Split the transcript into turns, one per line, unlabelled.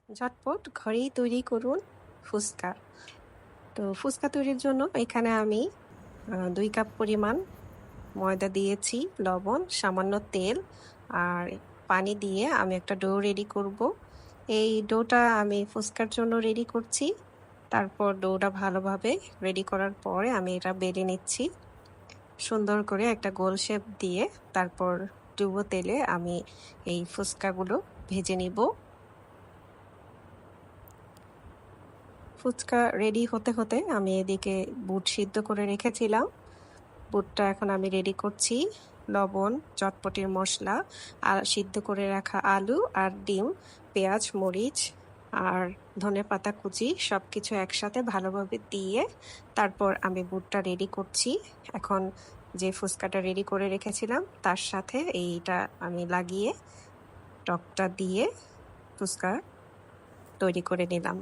ঝটপট ঘরেই তৈরি করুন ফুচকা। তো ফুচকা তৈরির জন্য এখানে আমি ২ কাপ পরিমাণ ময়দা দিয়েছি, লবণ, সামান্য তেল আর পানি দিয়ে আমি একটা ডো রেডি করব। এই ডোটা আমি ফুচকার জন্য রেডি করছি। তারপর ডোটা ভালোভাবে রেডি করার পরে আমি এটা বেলে নিচ্ছি। সুন্দর করে একটা গোল শেপ দিয়ে তারপর ডুবো তেলে আমি এই ফুচকাগুলো ভেজে নিব। ফুচকা রেডি হতে হতে আমি এদিকে বুট সিদ্ধ করে রেখেছিলাম। বুটটা এখন আমি রেডি করছি। লবণ, চটপটির মশলা, আর সিদ্ধ করে রাখা আলু আর ডিম, পেঁয়াজ, মরিচ আর ধনেপাতা কুচি সবকিছু একসাথে ভালোভাবে দিয়ে তারপর আমি বুটটা রেডি করছি। এখন যে ফুচকাটা রেডি করে রেখেছিলাম তার সাথে এইটা আমি লাগিয়ে টকটা দিয়ে ফুচকা তৈরি করে নিলাম।